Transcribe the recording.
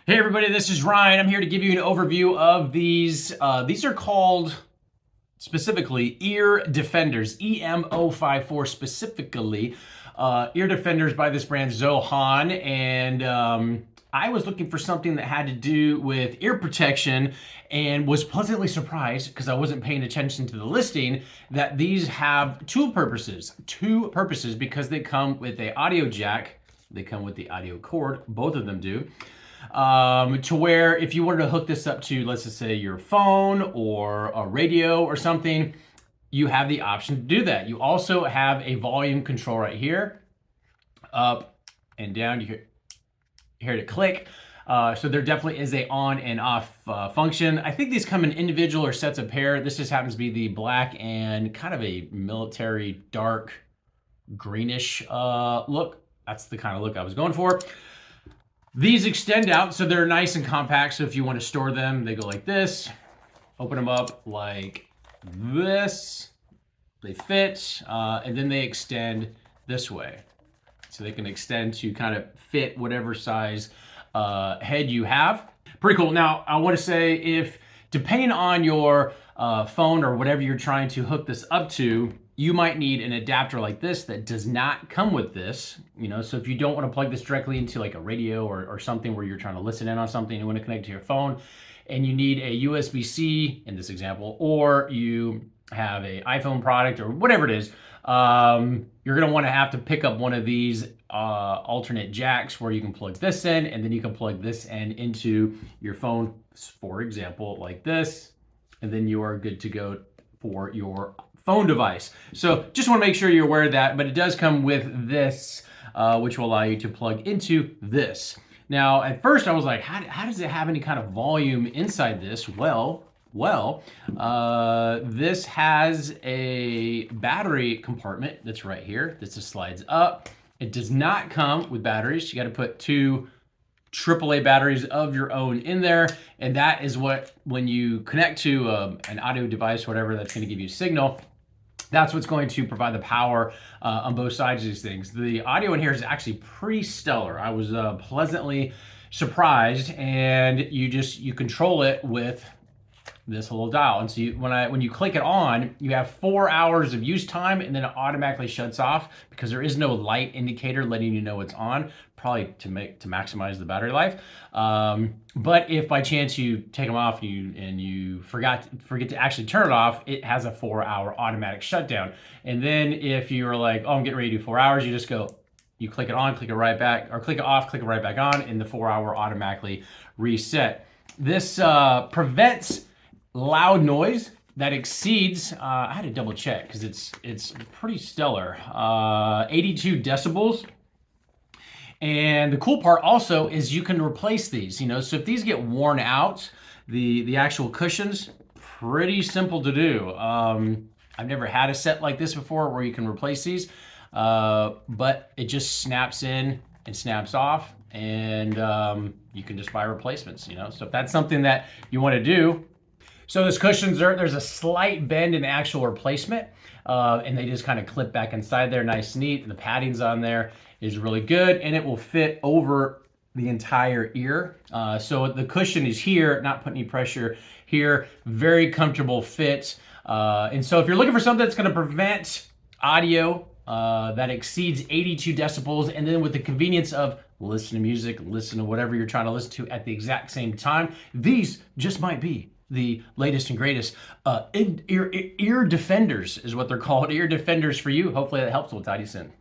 Hey everybody, this is Ryan. I'm here to give you an overview of these. These are called specifically ear defenders, EM054 specifically. Ear defenders by this brand Zohan, and I was looking for something that had to do with ear protection and was pleasantly surprised because I wasn't paying attention to the listing that these have two purposes because they come with a audio jack, they come with the audio cord, both of them do, to where if you wanted to hook this up to, let's just say, your phone or a radio or something, you have the option to do that. You also have a volume control right here, up and down. You hear it click. So there definitely is a on and off function. I think these come in individual or sets of pair. This just happens to be the black and kind of a military dark greenish look. That's the kind of look I was going for. These extend out, so they're nice and compact. So if you want to store them, they go like this. Open them up like this. They fit, and then they extend this way. So they can extend to kind of fit whatever size head you have. Pretty cool. Now, I want to say, if depending on your phone or whatever you're trying to hook this up to, you might need an adapter like this that does not come with this. So if you don't want to plug this directly into like a radio or something where you're trying to listen in on something, you want to connect to your phone, and you need a USB-C in this example, or you have an iPhone product or whatever it is, you're going to want to have to pick up one of these alternate jacks where you can plug this in, and then you can plug this end into your phone, for example, like this, and then you are good to go for your phone device. So just want to make sure you're aware of that, but it does come with this, which will allow you to plug into this. Now, at first I was like, how does it have any kind of volume inside this? Well, this has a battery compartment that's right here. This just slides up. It does not come with batteries. You got to put two AAA batteries of your own in there, and that is what, when you connect to an audio device, whatever, that's going to give you signal, that's what's going to provide the power on both sides of these things. The audio in here is actually pretty stellar. I was pleasantly surprised, and you control it with this little dial. And so when you click it on, you have 4 hours of use time, and then it automatically shuts off because there is no light indicator letting you know it's on, probably to maximize the battery life. But if by chance you take them off and you forget to actually turn it off, it has a 4-hour automatic shutdown. And then if you're like, oh, I'm getting ready to do 4 hours, you just go, you click it on, click it right back, or click it off, click it right back on, and the 4-hour automatically reset. This prevents loud noise that exceeds, I had to double check because it's pretty stellar, 82 decibels. And the cool part also is you can replace these, so if these get worn out, the actual cushions, pretty simple to do. I've never had a set like this before where you can replace these, but it just snaps in and snaps off, and you can just buy replacements, so if that's something that you want to do. So this cushion's there's a slight bend in the actual replacement, and they just kind of clip back inside there, nice and neat. And the padding's on there is really good, and it will fit over the entire ear. So the cushion is here, not putting any pressure here. Very comfortable fit. And so if you're looking for something that's going to prevent audio that exceeds 82 decibels, and then with the convenience of listen to music, listen to whatever you're trying to listen to at the exact same time, these just might be the latest and greatest ear defenders is what they're called. Ear defenders for you. Hopefully that helps. We'll talk to you soon.